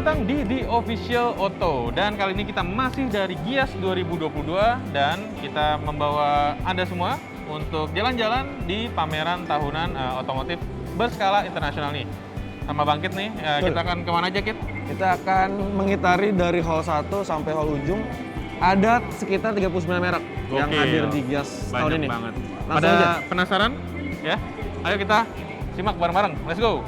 datang di The Official Auto. Dan kali ini kita masih dari Gias 2022 dan kita membawa Anda semua untuk jalan-jalan di pameran tahunan otomotif berskala internasional nih. Sama Bang Kit nih, kita akan kemana aja Kit? Kita akan mengitari dari hall 1 sampai hall ujung. Ada sekitar 39 merek yang hadir di Gias tahun ini. Banget. Langsung Pada aja. penasaran? Ya, ayo kita simak bareng-bareng. Let's go!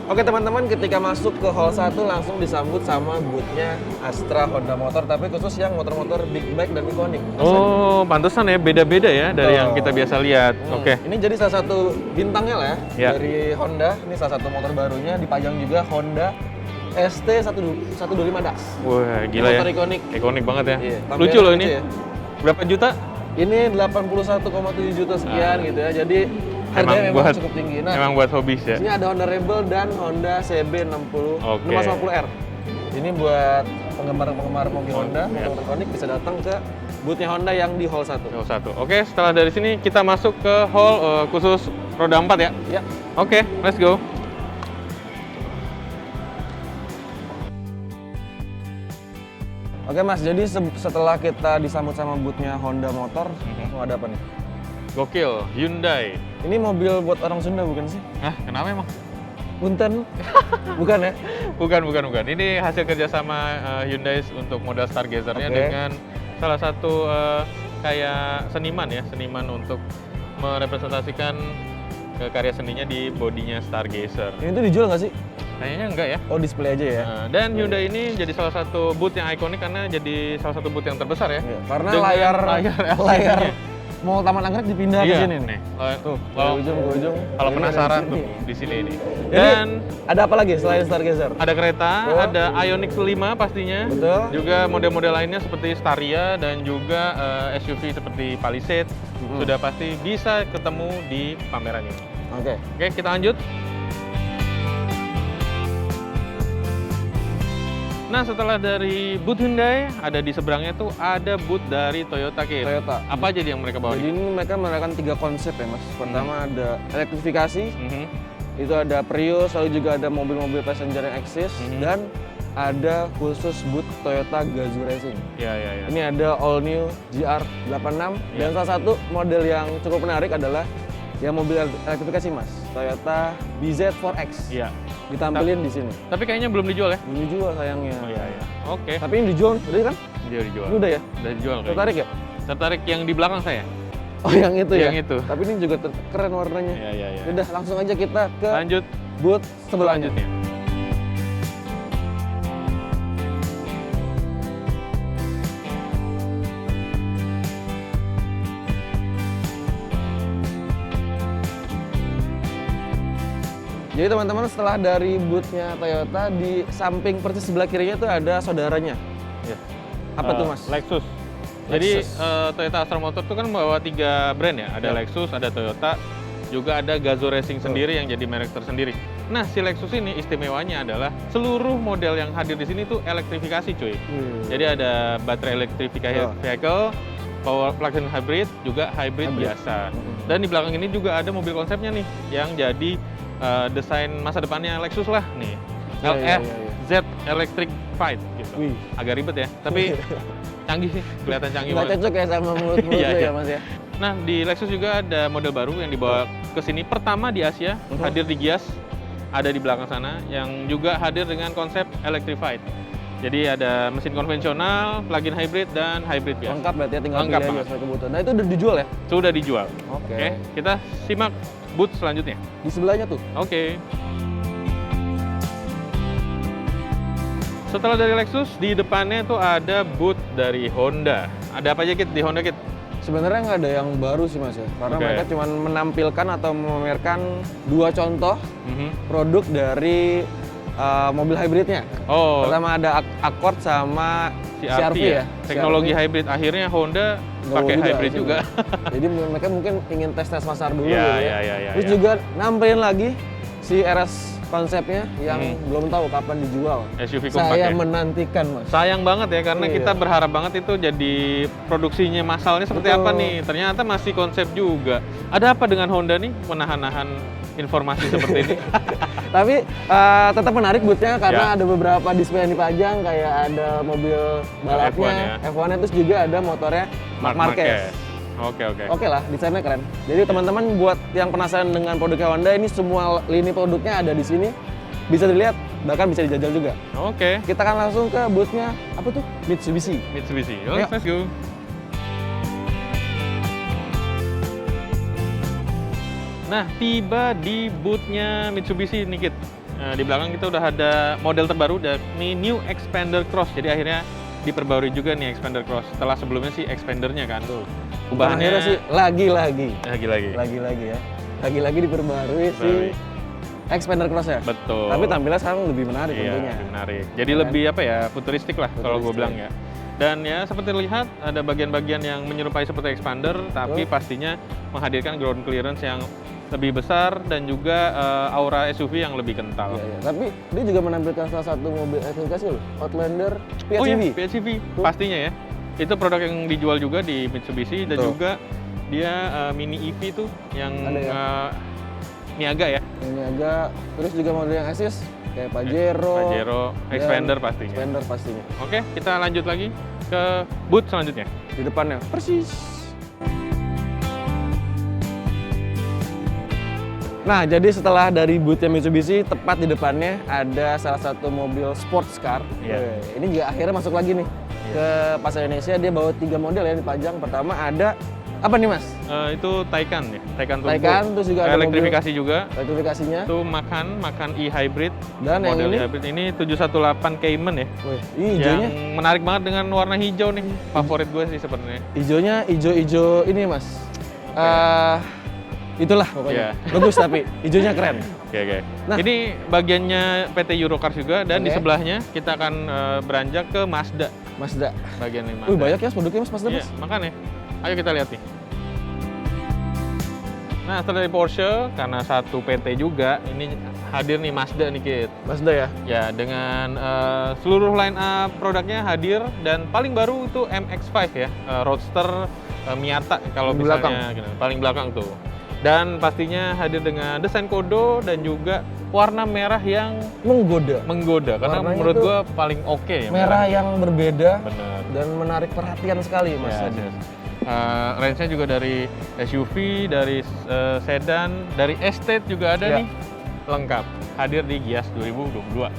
Oke teman-teman, ketika masuk ke hall 1 langsung disambut sama booth-nya Astra Honda Motor, tapi khusus yang motor-motor big bike dan ikonik. Oh, pantesan ya, beda-beda ya dari yang kita biasa lihat. Oke. Ini jadi salah satu bintangnya lah Ya. dari Honda. Ini salah satu motor barunya, dipajang juga Honda ST125 DAX. Wah, gila ya. Motor ikonik. Ikonik banget ya. Iya, Lucu loh lucu ini. ya. Berapa juta? Ini 81,7 juta sekian gitu ya. Jadi harganya memang cukup tinggi. Nah, emang buat hobis ya. sini ada Honda Rebel dan Honda CB60 Oke. 650R. Ini buat penggemar-penggemar mobil Honda, ya. motor ikonik bisa datang ke booth-nya Honda yang di hall 1. Hall 1. Oke, setelah dari sini kita masuk ke hall khusus roda 4 ya. Ya. Oke, let's go. Oke Mas, jadi setelah kita disambut sama booth-nya Honda Motor, langsung ada apa nih? Gokil, Hyundai. Ini mobil buat orang Sunda bukan sih? Hah, kenapa emang? Punten? Bukan ya? Bukan. Ini hasil kerjasama Hyundai untuk model Stargazer-nya Oke. dengan salah satu kayak seniman ya, seniman untuk merepresentasikan karya seninya di bodinya Stargazer. Ini tuh dijual nggak sih? Kayaknya enggak ya. Oh, display aja ya? Dan Hyundai ini jadi salah satu booth yang ikonik karena jadi salah satu booth yang terbesar ya. Iya, karena Dengan layar LCD-nya. Mall Taman Anggrek dipindah ke Iya, sini nih. nih. Tuh, Kalau dari ujung ke ujung. kalau Ini penasaran ada di tuh sini. di sini ini. Jadi, Dan ada apa lagi selain Stargazer? ada kereta, Oh. ada Ioniq 5 pastinya. Betul. Juga model-model lainnya seperti Staria dan juga SUV seperti Palisade sudah pasti bisa ketemu di pameran ini. Oke. Oke, kita lanjut. Nah, setelah dari booth Hyundai, ada di seberangnya tuh ada booth dari Toyota Kit. Toyota. Apa aja yang mereka bawa? Jadi ini mereka menerapkan 3 konsep ya Mas. Pertama ada elektrifikasi, Mhm. itu ada Prius, lalu juga ada mobil-mobil passenger yang eksis, dan ada khusus booth Toyota Gazoo Racing. Ya. Ini ada all new GR86 dan salah satu model yang cukup menarik adalah yang mobil elektrifikasi Mas, Toyota BZ4X. Iya. Ditampilin di sini. Tapi kayaknya belum dijual ya? Ini dijual sayangnya. Oh iya. Oke. Tapi ini dijual, udah kan? Dia dijual. Ini udah ya? Udah dijual kayaknya. Tertarik ya? Tertarik yang di belakang saya? Oh yang itu ya? Yang itu. Tapi ini juga keren warnanya. Iya. Udah langsung aja kita ke Lanjut. booth sebelahnya. Selanjutnya. Jadi teman-teman setelah dari booth-nya Toyota, di samping persis sebelah kirinya tuh ada saudaranya. Ya. Apa tuh Mas? Lexus. Jadi Lexus. Toyota Astra Motor itu kan membawa 3 brand ya. Ada Ya. Lexus, ada Toyota, juga ada Gazoo Racing sendiri yang jadi merek tersendiri. Nah, si Lexus ini istimewanya adalah seluruh model yang hadir di sini tuh elektrifikasi, cuy. Jadi ada baterai electrified vehicle, power plug-in hybrid, juga hybrid biasa. Dan di belakang ini juga ada mobil konsepnya nih yang jadi desain masa depannya Lexus lah nih. Ya. Z Electrified gitu. Wih. Agak ribet ya, tapi canggih sih, kelihatan canggih Nggak banget. cocok ya sama mulut-mulut Iya, lu iya. ya Mas ya? Nah, di Lexus juga ada model baru yang dibawa ke sini pertama di Asia, hadir di Gias, ada di belakang sana, yang juga hadir dengan konsep electrified. Jadi ada mesin konvensional, plug-in hybrid, dan hybrid biasa. Lengkap berarti ya, tinggal Lengkap pilih aja banget. sesuai kebutuhan. Nah itu udah dijual ya? Sudah dijual. Oke. Oke, kita simak booth selanjutnya. Di sebelahnya tuh. Oke. Setelah dari Lexus, di depannya tuh ada booth dari Honda. Ada apa aja Kit di Honda Kit? Sebenarnya nggak ada yang baru sih Mas ya, karena Oke. mereka cuma menampilkan atau memamerkan 2 contoh Mhm. produk dari mobil hybridnya. Oh, Pertama ada Accord sama CR-V ya? Teknologi CR-V. hybrid. Akhirnya Honda Nggak pakai juga hybrid sih, juga. Jadi mereka mungkin ingin tes pasar dulu Ya, gitu ya. Terus juga nampilin lagi si RS konsepnya yang belum tahu kapan dijual. SUV compact Saya ya? menantikan Mas. Sayang banget ya, karena Iya. kita berharap banget itu jadi produksinya massalnya seperti Betul. apa nih. Ternyata masih konsep juga. Ada apa dengan Honda nih menahan-nahan informasi seperti ini. Tapi tetap menarik bootnya karena ada beberapa display yang dipajang, kayak ada mobil balapnya, F1-nya, terus juga ada motornya Marc Marquez. Oke lah, desainnya keren. Jadi teman-teman buat yang penasaran dengan produknya Honda, ini semua lini produknya ada di sini. Bisa dilihat, bahkan bisa dijajal juga. Oke. Kita akan langsung ke bootnya, apa tuh? Mitsubishi. Let's go. Nah, tiba di bootnya Mitsubishi nih, Kit. Di belakang kita udah ada model terbaru, ini New Xpander Cross. Jadi akhirnya diperbarui juga nih Xpander Cross. Setelah sebelumnya sih Xpandernya kan. Ubahannya sih lagi-lagi ya. Lagi-lagi diperbarui sih Xpander Cross ya. Betul. Tapi tampilannya sekarang lebih menarik tentunya. Lebih menarik. Jadi lebih apa ya, futuristik lah kalau gue bilang ya. Dan ya seperti terlihat ada bagian-bagian yang menyerupai seperti Xpander, tapi pastinya menghadirkan ground clearance yang lebih besar dan juga aura SUV yang lebih kental. Tapi dia juga menampilkan salah satu mobil elektrifikasi loh, Outlander PHEV. Oh iya, PHEV pastinya ya. Itu produk yang dijual juga di Mitsubishi dan juga dia mini EV tuh yang Niaga ya. Niaga, terus juga model yang Asus kayak Pajero, Xpander pastinya. Oke, kita lanjut lagi ke boot selanjutnya. Di depannya persis. Nah, jadi setelah dari bootnya Mitsubishi, tepat di depannya ada salah satu mobil sports car. Ini juga akhirnya masuk lagi nih ke pasar Indonesia. Dia bawa 3 model ya dipajang. Pertama ada apa nih, Mas? Itu Taycan ya, Taycan Turbo. Taycan, terus juga ada elektrifikasi juga. Elektrifikasinya. Itu Macan e-hybrid. Dan yang ini? Hybrid ini 718 Cayman ya. Ini hijaunya. Yang menarik banget dengan warna hijau nih. Favorit gue sih sebenarnya. Hijaunya hijau ini, Mas. Itulah pokoknya. Bagus tapi hijaunya keren. Oke. Nah, ini bagiannya PT Eurocars juga dan di sebelahnya kita akan beranjak ke Mazda. Bagian ini Mazda. Banyak ya produknya Mas Mazda, Mas. Makanya. Ayo kita lihat nih. Nah, setelah dari Porsche, karena satu PT juga, ini hadir nih Mazda nih, Kit. Mazda ya? Ya, dengan seluruh line up produknya hadir, dan paling baru itu MX-5 ya, Roadster Miata kalau misalnya paling belakang tuh. Dan pastinya hadir dengan desain kodo dan juga warna merah yang menggoda karena menurut gua paling oke ya. Merah yang berbeda. Bener. Dan menarik perhatian sekali, Mas. Range-nya juga dari SUV, dari sedan, dari estate juga ada nih, lengkap hadir di Gias 2022.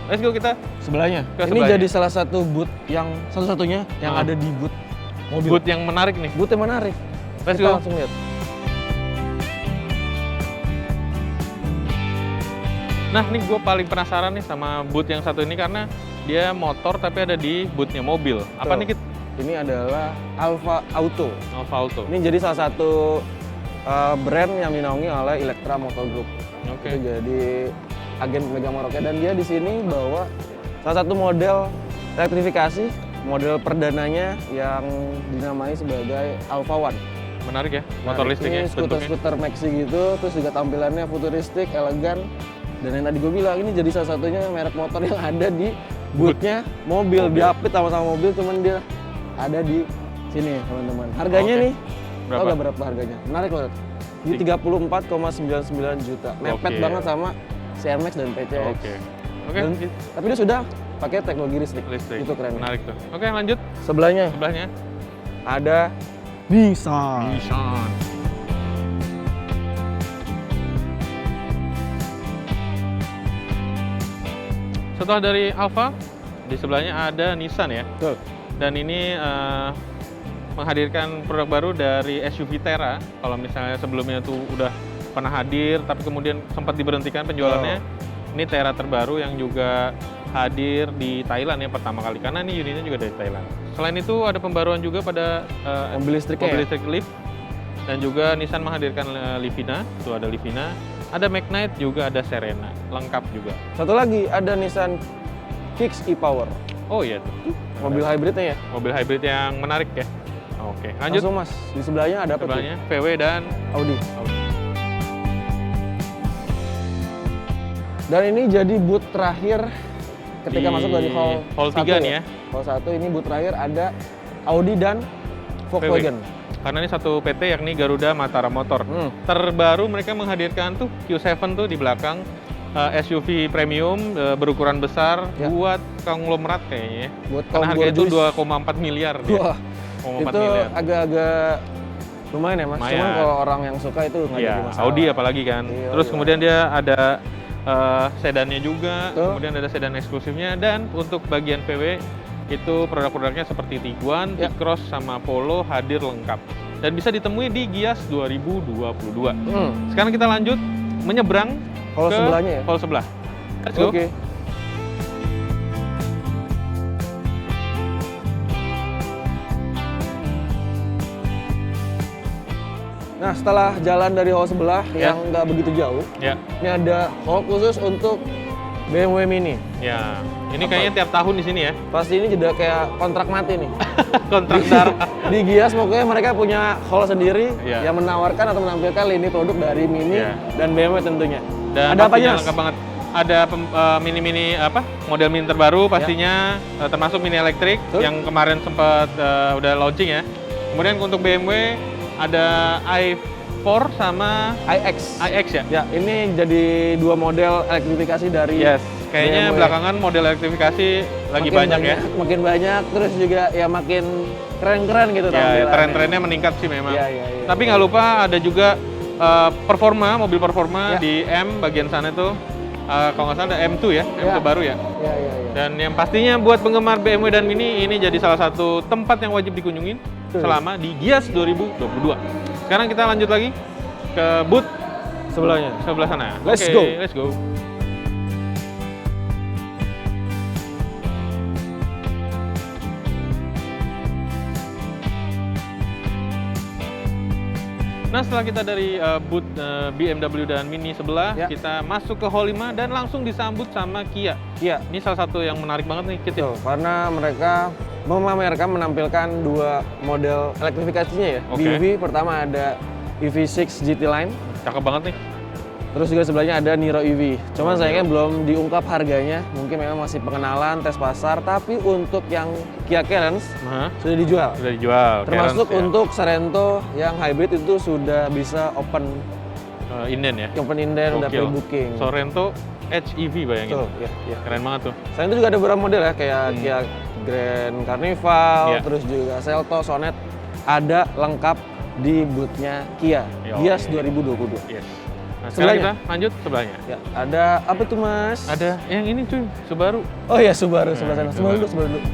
Let's go kita sebelahnya. Ini jadi salah satu boot yang satu-satunya yang ada di boot mobil. Boot yang menarik nih. Boot yang menarik. Let's go. Langsung lihat. Nah, ini gue paling penasaran nih sama boot yang satu ini karena dia motor tapi ada di bootnya mobil. Apa nih, Kit? Ini adalah Alfa Auto. Ini jadi salah satu brand yang dinaungi oleh Electra Motor Group. Itu jadi agen pemegang maroknya, dan dia di sini bawa salah satu model elektrifikasi, model perdananya yang dinamai sebagai Alfa One. Menarik ya, motor listriknya. Skuter maxi gitu, terus juga tampilannya futuristik, elegan. Dan yang tadi gue bilang, ini jadi salah satunya merek motor yang ada di bootnya mobil. Diapit sama mobil, cuman dia ada di sini, teman-teman. Harganya nih, berapa harganya? Menarik loh. Di 34,99 juta. Mepet banget sama CR-Max dan PCX. Tapi dia sudah pakai teknologi listrik. Itu keren. Menarik tuh. Oke, lanjut. Sebelahnya ada Nissan. Setelah dari Alfa, di sebelahnya ada Nissan ya. Betul. Dan ini menghadirkan produk baru dari SUV Terra. Kalau misalnya sebelumnya tuh udah pernah hadir, tapi kemudian sempat diberhentikan penjualannya. Ini Terra terbaru yang juga hadir di Thailand ya pertama kali, karena ini unitnya juga dari Thailand. Selain itu ada pembaruan juga pada mobil listrik Leaf. Dan juga Nissan menghadirkan Livina, itu ada Livina. Ada Magnite, juga ada Serena, lengkap juga. Satu lagi, ada Nissan Kicks e-Power. Oh iya tuh. Mobil hybridnya ya? Mobil hybrid yang menarik ya. Oke, lanjut. Langsung, Mas. Di sebelahnya ada apa tuh? VW dan Audi. Dan ini jadi boot terakhir ketika masuk dari hall 3 nih ya. Hall 1 ini boot terakhir ada Audi dan Volkswagen. Karena ini satu PT yakni Garuda Matara Motor. Terbaru mereka menghadirkan tuh Q7 tuh di belakang, SUV premium berukuran besar buat konglomerat kayaknya. Buat karena harganya itu 2,4 miliar dia. Wah, 2,4 itu miliar. agak-agak lumayan ya mas. Lumayan. Cuman kalau orang yang suka itu nggak jadi masalah. Audi apalagi kan. Iya, Terus iya. kemudian dia ada sedannya juga, Betul. kemudian ada sedan eksklusifnya, dan untuk bagian VW itu produk-produknya seperti Tiguan, T-Cross, sama Polo hadir lengkap. Dan bisa ditemui di Gias 2022. Sekarang kita lanjut menyeberang Hall ke sebelahnya ya? hall sebelah. Let's go. Oke. Nah, setelah jalan dari hall sebelah yang nggak begitu jauh, Ya, ini ada hall khusus untuk BMW Mini. ya. Ini kayaknya tiap tahun di sini ya. Pasti ini juga kayak kontrak mati nih. Kontrak darah. Di Gias pokoknya mereka punya hall sendiri Iya. yang menawarkan atau menampilkan lini produk dari Mini Iya. dan BMW tentunya. Dan ada apa pastinya aja, Mas? lengkap banget. Ada mini-mini model mini terbaru pastinya, termasuk mini elektrik yang kemarin sempat udah launching ya. Kemudian untuk BMW ada i4 sama iX ya. Ya, ini jadi dua model elektrifikasi dari Kayaknya BMW. belakangan model elektrifikasi lagi Makin banyak ya. Makin banyak, terus juga ya makin keren-keren gitu Ya, tampilannya. tren-trennya meningkat sih memang. Iya, iya, iya. Tapi nggak lupa ada juga mobil performa Ya. di M bagian sana itu. Kalau nggak salah ada M2 ya, M2 baru ya. Iya, iya, iya. Dan yang pastinya buat penggemar BMW dan Mini, ini jadi salah satu tempat yang wajib dikunjungin selama di Gias 2022. Sekarang kita lanjut lagi ke booth Sebelahnya. sebelah sana. Let's Oke, go. Let's go. Nah, setelah kita dari booth BMW dan Mini sebelah, kita masuk ke Hall 5 dan langsung disambut sama Kia. Iya. Ini salah satu yang menarik banget nih, Kit. Betul, karena mereka menampilkan dua model elektrifikasinya ya. Oke. Di EV pertama ada EV6 GT Line, Cakep banget nih. terus juga sebelahnya ada Niro EV. Cuman sayangnya belum diungkap harganya, mungkin memang masih pengenalan, tes pasar, tapi untuk yang Kia Carens sudah dijual. Sudah dijual. Termasuk Carens, ya. untuk Sorento yang hybrid itu sudah bisa open inden ya. inden, udah Gokil. pre-booking. Sorento HEV bayangin. Betul, ya, ya. Keren banget tuh. Selain itu juga ada beberapa model ya, kayak Kia Grand Carnival, Iya. terus juga Seltos, Sonet, ada lengkap di booth-nya Kia, Gias 2022. Yes. Nah, sekarang Sebelahnya? kita lanjut sebelahnya. Ya, ada apa tuh Mas? Ada yang ini cuy, Subaru. Oh ya, Subaru sebelah sana. Sebelah dulu, sebelah dulu.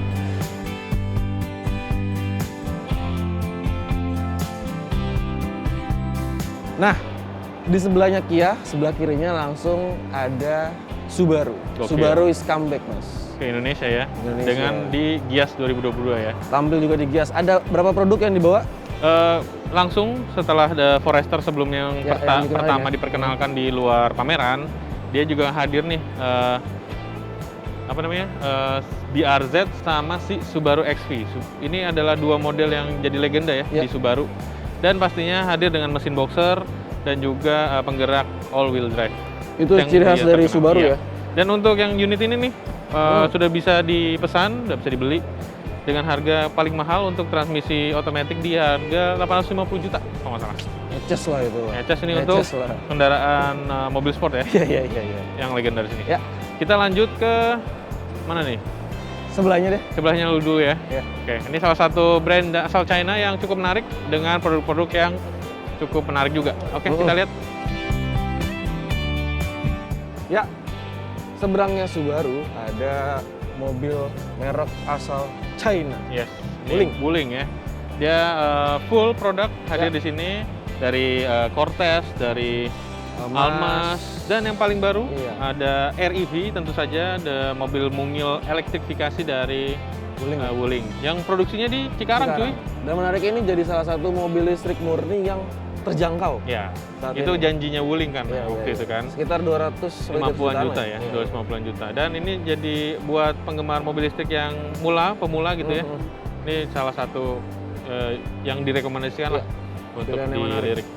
Nah, di sebelahnya Kia, sebelah kirinya langsung ada Subaru. Gokil. Subaru is comeback, Mas. Ke Indonesia ya. Indonesia. Dengan di Gias 2022 ya. Tampil juga di Gias. Ada berapa produk yang dibawa? Langsung setelah The Forester sebelumnya yang, Ya, yang dikenalin pertama ya. diperkenalkan di luar pameran, dia juga hadir nih BRZ sama si Subaru XV. Ini adalah dua model yang jadi legenda ya di Subaru, dan pastinya hadir dengan mesin boxer dan juga penggerak all wheel drive. Itu ciri khas dari terkenal. Subaru Iya. ya? Dan untuk yang unit ini nih sudah bisa dipesan, sudah bisa dibeli dengan harga paling mahal untuk transmisi otomatis di harga 850 juta kalau nggak salah. Eces lah itu. Eces ini untuk lah. kendaraan mobil sport ya, Iya, iya, iya. yang legendaris ini. Ya. Kita lanjut ke mana nih? Sebelahnya deh. Sebelahnya dulu ya. Ya. Oke, ini salah satu brand asal China yang cukup menarik dengan produk-produk yang cukup menarik juga. Oke, kita lihat. Ya, seberangnya Subaru ada mobil merek asal China. Yes, Wuling. Wuling ya. Dia full produk hadir di sini dari Cortez, dari Almas, dan yang paling baru ada REV tentu saja, ada mobil mungil elektrifikasi dari Wuling. Yang produksinya di Cikarang, cuy. Dan menarik, ini jadi salah satu mobil listrik murni yang terjangkau. Ya, saat itu ini. janjinya Wuling kan Iya, waktu iya, itu kan. Sekitar 250 juta ya, 250 juta. Dan ini jadi buat penggemar mobil listrik yang pemula gitu ya. Ini salah satu yang direkomendasikan lah untuk pilihan yang menarik. dilirik.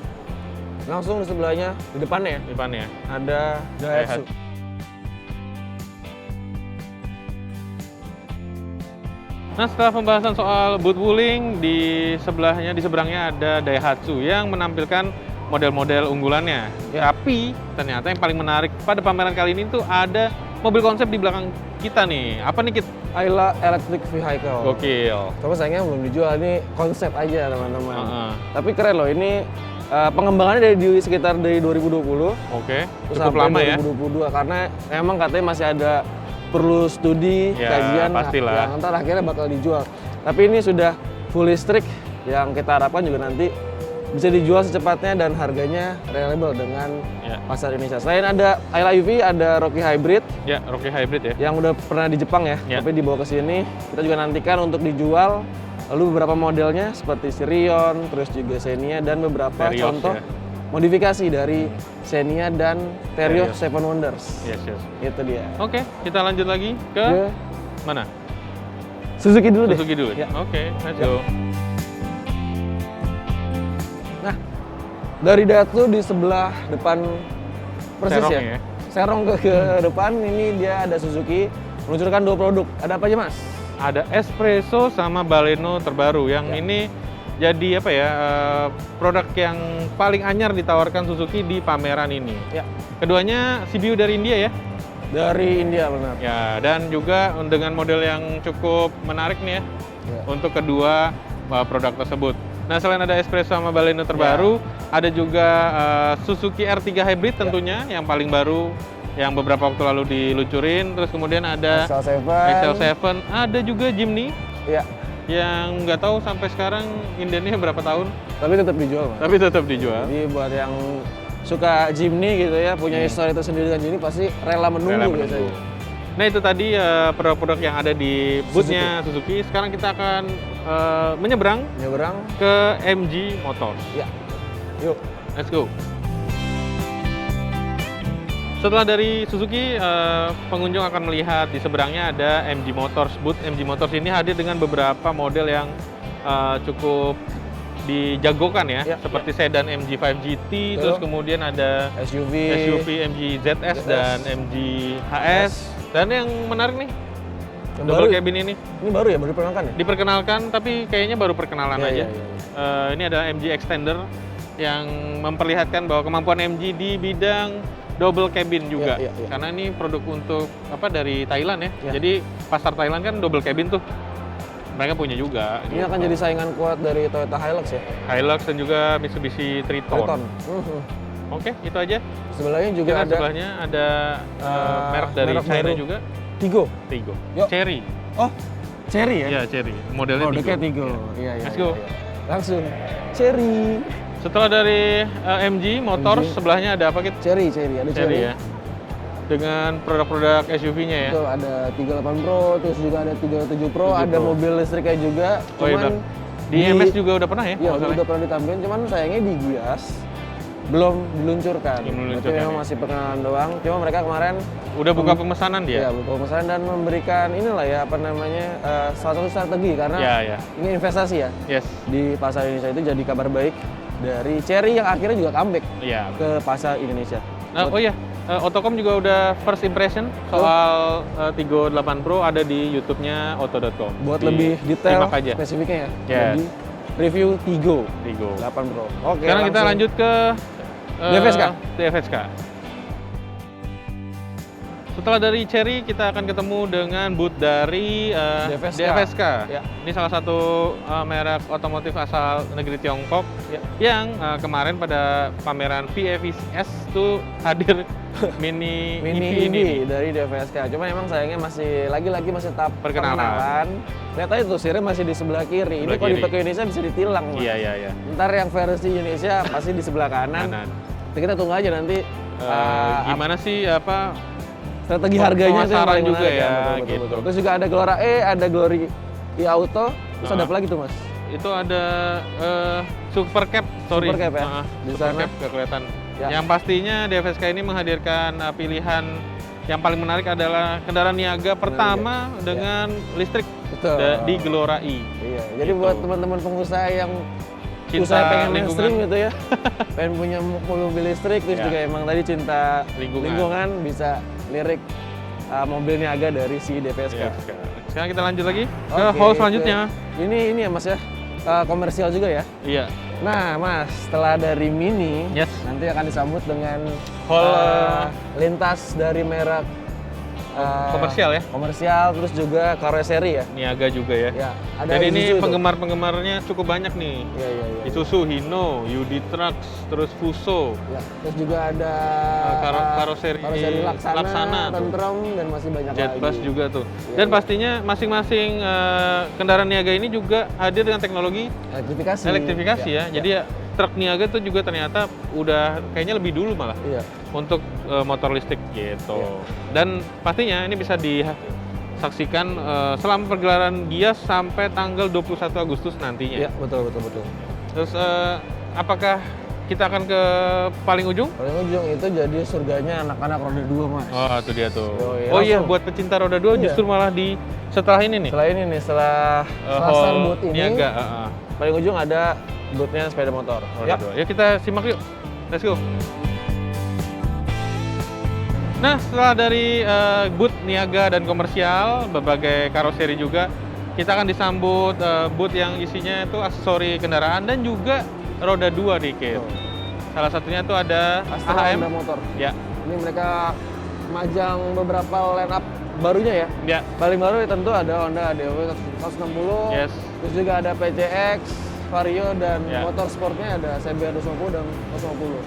Langsung di sebelahnya, di depannya Di depannya. ada Daihatsu. Nah, setelah pembahasan soal boot Wuling, di seberangnya ada Daihatsu yang menampilkan model-model unggulannya. Ya. Tapi ternyata yang paling menarik pada pameran kali ini tuh ada mobil konsep di belakang kita nih. Apa nih, Kit? Ayla Electric Vehicle. Gokil. Tapi sayangnya belum dijual, ini konsep aja teman-teman. Heeh. Tapi keren loh, ini pengembangannya sekitar dari 2020 Oke, terus cukup sampai lama ya. 2022 karena emang katanya masih ada perlu studi, Ya, kajian pastilah. yang ntar akhirnya bakal dijual. Tapi ini sudah full listrik yang kita harapkan juga nanti bisa dijual secepatnya dan harganya reliable dengan Ya. pasar Indonesia. Selain ada Ayla UV, ada Rocky Hybrid Ya, Rocky Hybrid ya. yang udah pernah di Jepang ya, Ya. tapi dibawa ke sini. Kita juga nantikan untuk dijual. Lalu beberapa modelnya seperti Sirion, terus juga Xenia dan beberapa Terios, contoh ya. modifikasi dari Xenia dan Terios Terios. Seven Wonders. Yes, yes. Itu dia. Oke, kita lanjut lagi ke Ke mana? Suzuki dulu deh. Suzuki dulu. Ya. Oke, let's Ya. go. Nah, dari Daihatsu di sebelah depan persis Serong ya. ya. Serong ke depan ini dia ada Suzuki meluncurkan 2 produk. Ada apa aja, Mas? Ada Espresso sama Baleno terbaru yang Ya. ini jadi apa ya, produk yang paling anyar ditawarkan Suzuki di pameran ini. Ya. Keduanya CBU dari India ya. Dari India benar. Ya, dan juga dengan model yang cukup menarik nih ya Ya. untuk kedua produk tersebut. Nah, selain ada Espresso sama Baleno terbaru, ada juga Suzuki R3 Hybrid tentunya yang paling baru yang beberapa waktu lalu diluncurin. Terus kemudian ada XL7. XL7, ada juga Jimny Ya, yang nggak tahu sampai sekarang indennya berapa tahun, tapi tetap dijual, Mas. tapi tetap dijual. Jadi buat yang suka Jimny gitu ya, punya histori tersendiri dengan Jimny pasti rela menunggu, Rela menunggu. biasanya. Nah, itu tadi produk-produk yang ada di boothnya Suzuki. Sekarang kita akan menyeberang Nyebrang, ke MG Motors. ya. Yuk. Let's go. Setelah dari Suzuki, pengunjung akan melihat di seberangnya ada MG Motors. Booth MG Motors ini hadir dengan beberapa model yang cukup dijagokan ya, Ya, seperti sedan MG5 GT, Betul. terus kemudian ada SUV MG ZS dan MG HS. Dan yang menarik nih, Yang double baru, cabin ini ini baru ya, baru diperkenalkan ya? diperkenalkan, tapi kayaknya baru perkenalan Ya, aja. ya, ya. Ini ada MG Extender yang memperlihatkan bahwa kemampuan MG di bidang double cabin juga. Ya, ya, ya. Karena ini produk untuk apa dari Thailand ya. Ya. Jadi pasar Thailand kan double cabin tuh. Mereka punya juga. Ini akan jadi saingan kuat dari Toyota Hilux ya? Hilux dan juga Mitsubishi Triton. Triton. Oke, itu aja. Sebelahnya juga Kita ada sebelahnya ada merek dari merek China baru. juga, Tigo. Tigo. Yuk. Cherry. Oh, Cherry ya? Ya, Cherry. Modelnya Produknya Tigo. Tigo. Iya, iya. Let's go. iya. Langsung. Cherry. Setelah dari MG Motors, MG. sebelahnya ada apa Kit? Cherry, ada Cherry ya. Dengan produk-produk SUV-nya ya. Betul, ada 38 Pro, terus juga ada 37 Pro, 37 ada Pro. mobil listriknya juga. Oh iya, benar. Di MS juga udah pernah ya? Iya, kalau salah? udah pernah ditampilkan, cuman sayangnya di Gias belum diluncurkan. Belum Berarti diluncurkan, memang ya. masih perkenalan doang. Cuma mereka kemarin Udah buka pemesanan dia? ya buka pemesanan dan memberikan inilah ya apa namanya salah satu strategi karena Ya, ya. ini investasi ya Yes. di pasar Indonesia itu jadi kabar baik dari Cherry yang akhirnya juga comeback Iya. ke pasar Indonesia. Oh iya, Otocom juga udah first impression soal Tigo 8 Pro ada di YouTube-nya Auto.com. Buat lebih detail simak aja spesifiknya ya. Yes. Jadi review Tigo Tigo. 8 Pro. Oke. Sekarang kita langsung. lanjut ke DFSK. DFSK. Setelah dari Cherry, kita akan ketemu dengan booth dari DFSK. Ya. Ini salah satu merek otomotif asal negeri Tiongkok Ya. yang kemarin pada pameran VFS tuh hadir mini EV ini. dari DFSK. Cuma emang sayangnya masih lagi-lagi masih tahap Perkenalan. perkenalan. Lihat aja tuh sirnya masih di sebelah kiri. Sebelah Ini kalau kiri. dipakai Indonesia bisa ditilang. Mas. Iya, iya, iya. Ntar yang versi Indonesia pasti di sebelah kanan. Kanan. Nah, kita tunggu aja nanti Gimana sih apa strategi harganya itu yang pemasaran paling juga menarik ya, betul, gitu. betul. Terus juga ada Glora E, ada Glory e-Auto, terus ada apa lagi tuh Mas? itu ada Super Cap, sorry. Super Cap ya? Di Super sana. Cap nggak kelihatan. Ya. Yang pastinya DFSK ini menghadirkan pilihan yang paling menarik adalah kendaraan niaga pertama dengan listrik Betul. di Glora E. Iya, jadi Gitu. buat teman-teman pengusaha yang Cinta usaha pengen lingkungan. mainstream gitu ya, pengen punya mobil listrik, terus Ya. juga emang tadi cinta Lingkungan. lingkungan bisa lirik mobil niaga dari si DFSK. DFSK. Sekarang kita lanjut lagi ke Oke, hall selanjutnya. Ini ya Mas ya, komersial juga ya. Iya. Nah Mas, setelah dari Mini, Yes. nanti akan disambut dengan Hall lintas dari merek komersial ya. komersial, terus juga karoseri ya. Niaga juga ya. Ya, ada Dan ini Isuzu tuh. penggemar-penggemarnya cukup banyak nih. Iya, iya, iya. Isuzu, Hino, UD Trucks, terus Fuso, Ya, terus juga ada karoseri Laksana, Laksana tuh. Tentrem, dan masih banyak Jet lagi. Bus juga tuh. Iya, Dan iya. pastinya masing-masing kendaraan niaga ini juga hadir dengan teknologi Elektrifikasi. ya. Jadi ya truk niaga tuh juga ternyata udah kayaknya lebih dulu malah Iya. untuk motor listrik gitu. Iya. Dan pastinya ini bisa disaksikan selama pergelaran Gias sampai tanggal 21 Agustus nantinya. Iya, betul. Terus apakah kita akan ke paling ujung? Paling ujung itu jadi surganya anak-anak roda 2, Mas. Oh, itu dia tuh. Yoi, Oh iya, langsung. buat pecinta roda 2 Iya. justru malah di setelah ini nih. Setelah ini nih, setelah Hall start booth ini, niaga. paling ujung ada boothnya sepeda motor. Roda 2. Ya kita simak yuk. Let's go. Nah, setelah dari booth niaga dan komersial, berbagai karoseri juga, kita akan disambut booth yang isinya itu aksesori kendaraan dan juga roda 2 dikit. Betul. Salah satunya tuh ada Astra AHM. Honda Motor. Ya, Ini mereka majang beberapa line up barunya ya. ya. Paling baru tentu ada Honda ADW 160, Yes. terus juga ada PCX, Vario, dan Ya. motor sportnya ada CBR 250 dan 250.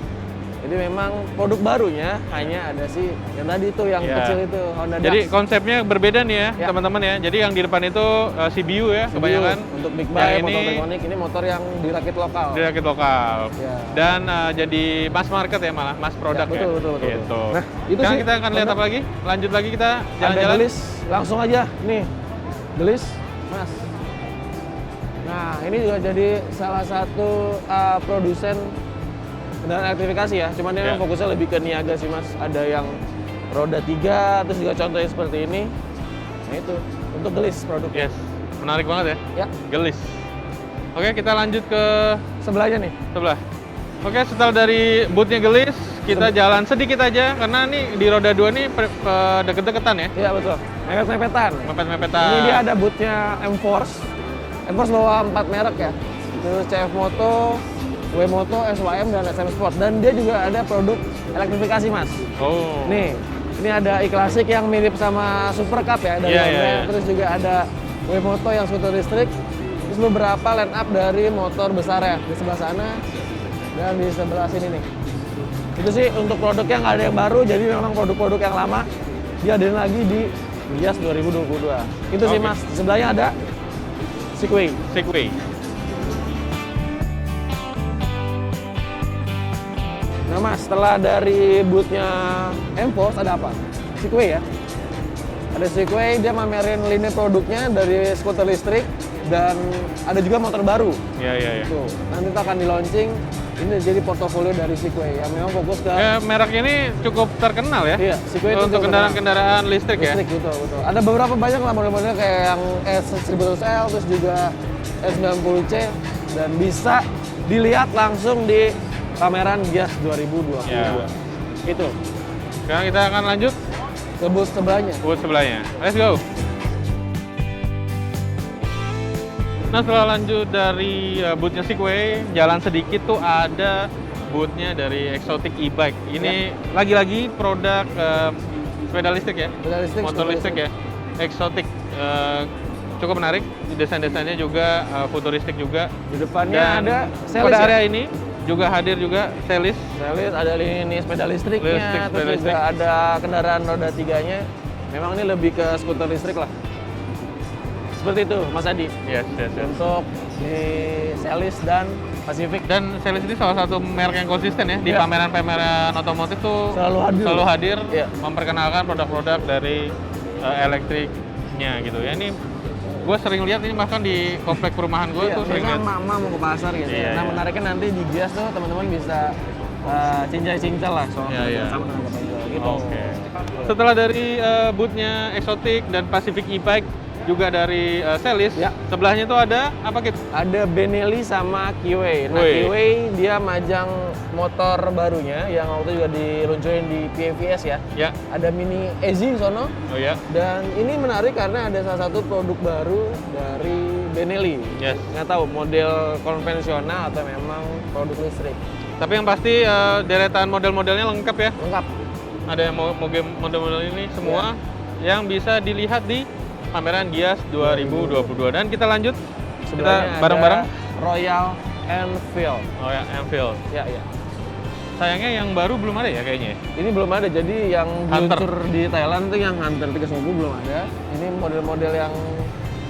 Jadi memang produk barunya hanya ada sih yang tadi itu yang Ya. kecil itu Honda Jadi Dash. konsepnya berbeda nih ya, Ya. teman-teman ya. Jadi yang di depan itu CBU ya, CBU. kebanyakan. Untuk big Yang bike, ini motor tektonik, ini motor yang dirakit lokal. di rakit lokal. Ya. Dan jadi mass market ya malah, mass product betul, ya. betul. Gitu. Nah, itu Sekarang sih kita akan lihat Honda. apa lagi? Lanjut lagi kita Ada jalan-jalan. gelis, langsung aja nih. Gelis, Mas. Nah, ini juga jadi salah satu produsen kendaraan elektrifikasi ya. Cuman dia Ya. memang fokusnya lebih ke niaga sih, Mas. Ada yang roda 3, terus juga contohnya seperti ini. Nah, itu untuk gelis produknya. Yes, menarik banget ya. Ya, Gelis. Oke, kita lanjut ke sebelahnya nih. sebelah. Oke, setelah dari bootnya Gelis, kita jalan sedikit aja karena nih di roda 2 nih deket-deketan ya. Iya, betul. Mepet-mepetan. Mepet-mepetan. Ini dia ada bootnya M-Force. M-Force bawa 4 merek ya. Terus CF Moto, W Moto, SYM, dan SM Sport. Dan dia juga ada produk elektrifikasi, Mas. Oh. Nih, ini ada e-classic yang mirip sama Super Cup ya dari Iya, Honda. iya, iya. Terus juga ada W Moto yang skuter listrik. Terus beberapa line up dari motor besar ya di sebelah sana dan di sebelah sini nih. Itu sih untuk produk yang nggak ada yang baru, jadi memang produk-produk yang lama diadain lagi di Gias 2022. Itu sih Oke. Mas. Di sebelahnya ada Segway. Segway. Nah Mas, setelah dari boothnya M-Force ada apa? Segway ya. Ada Segway, dia mamerin lini produknya dari skuter listrik dan ada juga motor baru. Iya, iya, iya. Tuh, nanti itu akan di launching. Ini jadi portofolio dari Segway yang memang fokus ke Merek ini cukup terkenal ya. Iya, Segway itu untuk cukup kendaraan-kendaraan listrik ya. listrik gitu, betul. Ada beberapa banyak lah model-model kayak yang S1100L, terus juga S90C, dan bisa dilihat langsung di pameran Gias 2022. Ya. Itu, Sekarang kita akan lanjut ke booth sebelahnya. booth sebelahnya. Let's go. Nah, setelah lanjut dari boothnya Segway, jalan sedikit tuh ada boothnya dari Exotic e-bike. Ini lagi-lagi produk sepeda listrik ya, Sepeda listrik, motor skuter listrik ya. Exotic cukup menarik, desain-desainnya juga futuristik juga. Di depannya Dan ada pada Celis area ya. ini juga hadir juga Celis. Celis, ada lini sepeda listriknya, Listrik, terus sepeda juga ada kendaraan roda 3-nya. Memang ini lebih ke skuter listrik lah. Seperti itu, Mas Adi. Yes, yes, yes. Untuk di Celis dan Pacific. Dan Celis ini salah satu merek yang konsisten ya di Iya. pameran-pameran otomotif tuh Selalu hadir. Iya. memperkenalkan produk-produk dari elektriknya gitu ya. Ini gue sering lihat ini bahkan di komplek perumahan gue tuh sering biasanya lihat. mama mau ke pasar gitu. Iya, Nah, iya. menariknya nanti di Gias tuh teman-teman bisa cincang-cincang lah soal Iya, iya. sama dengan Bapak Ibu gitu. Oke. Setelah dari boothnya Exotic dan Pacific e-bike, juga dari Celis. Ya. Sebelahnya tuh ada apa Kit? Ada Benelli sama Kiway. Nah, Wih. Kiway dia majang motor barunya yang waktu itu juga diluncurin di PVS ya. Ya. Ada Mini Easy di sono. Oh ya. Dan ini menarik karena ada salah satu produk baru dari Benelli. Yes. Nggak tahu model konvensional atau memang produk listrik. Tapi yang pasti deretan model-modelnya lengkap ya. Lengkap. Ada yang model-model ini semua yang bisa dilihat di pameran Gias 2022. Dan kita lanjut, Sebelahnya kita bareng-bareng. ada Royal Enfield. Oh ya, Enfield. Ya, ya. Sayangnya yang baru belum ada ya kayaknya. Ini belum ada, jadi yang Hunter. diluncur di Thailand tuh yang Hunter 350 belum ada. Ini model-model yang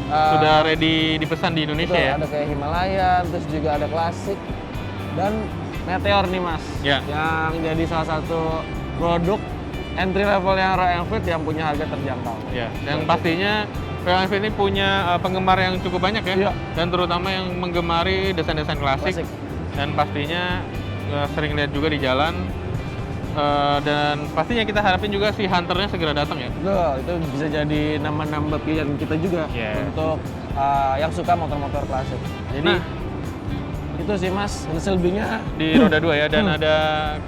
Sudah ready dipesan di Indonesia betul, ya. ada kayak Himalayan, terus juga ada klasik dan Meteor nih mas, Ya. yang jadi salah satu produk entry level yang Royal Enfield yang punya harga terjangkau. Ya, dan pastinya Royal Enfield ini punya penggemar yang cukup banyak ya. Iya. Dan terutama yang menggemari desain-desain klasik. Klasik. Dan pastinya sering lihat juga di jalan. Dan pastinya kita harapin juga si Hunternya segera datang ya. Betul, itu bisa jadi nambah-nambah pilihan kita juga Yes. untuk yang suka motor-motor klasik. Jadi Nah. itu sih mas, selebihnya Di roda 2 ya, dan ada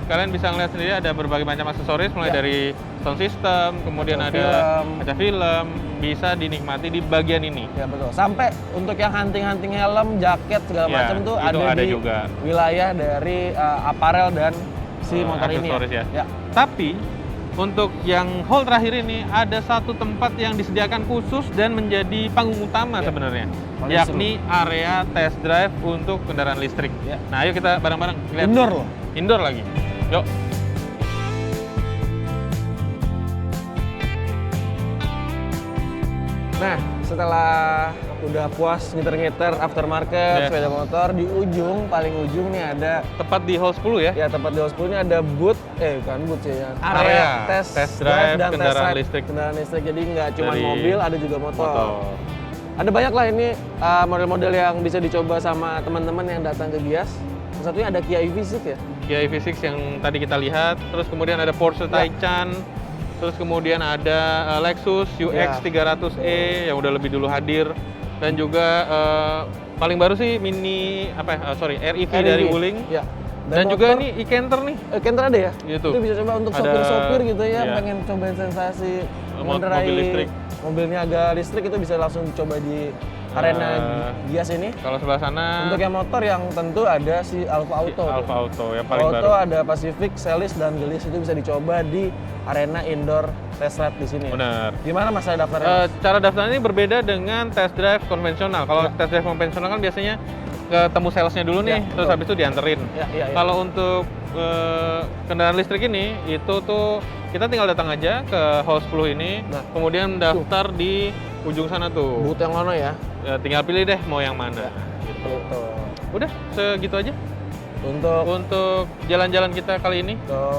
kalian bisa ngeliat sendiri ada berbagai macam aksesoris mulai Ya. dari sound system, kemudian Kaca ada film. kaca film, bisa dinikmati di bagian ini. ya betul. Sampai untuk yang hunting-hunting helm, jaket segala Ya, macam tuh itu ada di juga. wilayah dari aparel dan si motor ini aksesoris ya. Ya. Tapi untuk yang hall terakhir ini ada satu tempat yang disediakan khusus dan menjadi panggung utama Ya. sebenarnya, Paling yakni area test drive untuk kendaraan listrik. Ya. Nah, ayo kita bareng-bareng lihat. Indoor loh. Indoor lagi. Yuk. Nah, setelah udah puas ngiter-ngiter aftermarket, Yes. sepeda motor, di paling ujung nih ada Tepat di hall 10 ya. ya tempat di Hall 10 ini ada booth, bukan booth sih ya, Area test drive dan kendaraan test ride listrik. kendaraan listrik. Jadi nggak cuma Dari mobil, ada juga motor. Motor. Ada banyak lah ini model-model yang bisa dicoba sama teman-teman yang datang ke Gias. Salah satunya ada Kia EV6 ya. Kia EV6 yang tadi kita lihat, terus kemudian ada Porsche Ya. Taycan, terus kemudian ada Lexus UX Ya. 300e yang udah lebih dulu hadir, dan juga paling baru sih Mini REV dari Wuling, Ya. dan juga motor- ini e-Canter nih. Canter ada ya? Gitu. Itu bisa coba untuk Ada, sopir-sopir gitu ya, iya. pengen cobain sensasi Mobil mengendarai listrik. mobilnya agak listrik, itu bisa langsung coba di arena Gias ini. Kalau sebelah sana Untuk yang motor yang tentu ada si Alfa si Auto. Alfa Auto yang paling Auto baru. ada Pacific, Celis, dan Gelis, itu bisa dicoba di arena indoor test ride di sini. Benar. Gimana mas saya daftarnya? Mas? Cara daftar ini berbeda dengan test drive konvensional. Kalau Ya. test drive konvensional kan biasanya ketemu salesnya dulu nih, Ya, terus betul. habis itu dianterin. Ya, ya, ya. Kalau untuk kendaraan listrik ini, itu tuh kita tinggal datang aja ke hall 10 ini, Nah. kemudian daftar di ujung sana tuh. Booth yang mana ya? Tinggal pilih deh mau yang mana. Gitu. Gitu. Udah, segitu aja Untuk untuk jalan-jalan kita kali ini.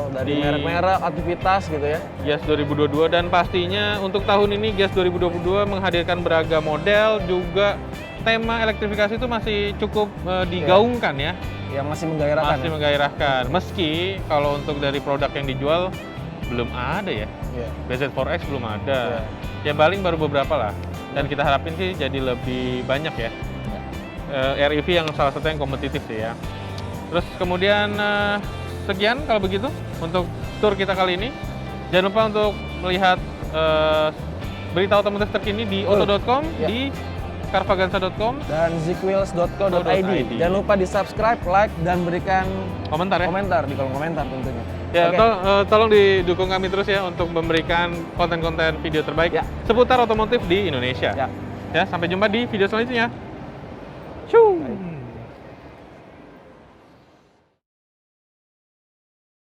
dari Di- merek-merek aktivitas gitu ya. Gias 2022, dan pastinya untuk tahun ini Gias 2022 menghadirkan beragam model, juga tema elektrifikasi itu masih cukup digaungkan ya, Yang masih menggairahkan. masih ya? menggairahkan. Meski kalau untuk dari produk yang dijual belum ada ya, Iya. BZ4X belum ada, ya paling baru beberapa lah. Dan kita harapin sih jadi lebih banyak ya. REV yang salah satu yang kompetitif sih ya. Terus kemudian sekian kalau begitu untuk tour kita kali ini. Jangan lupa untuk melihat berita otomotif terkini di auto.com, Ya. di carvaganza.com, Dan zickwheels.co.id. Jangan lupa di subscribe, like, dan berikan komentar ya. komentar di kolom komentar tentunya. Ya, Oke. tolong didukung kami terus ya untuk memberikan konten-konten video terbaik Ya. seputar otomotif di Indonesia. Ya. Ya, sampai jumpa di video selanjutnya. Ciao.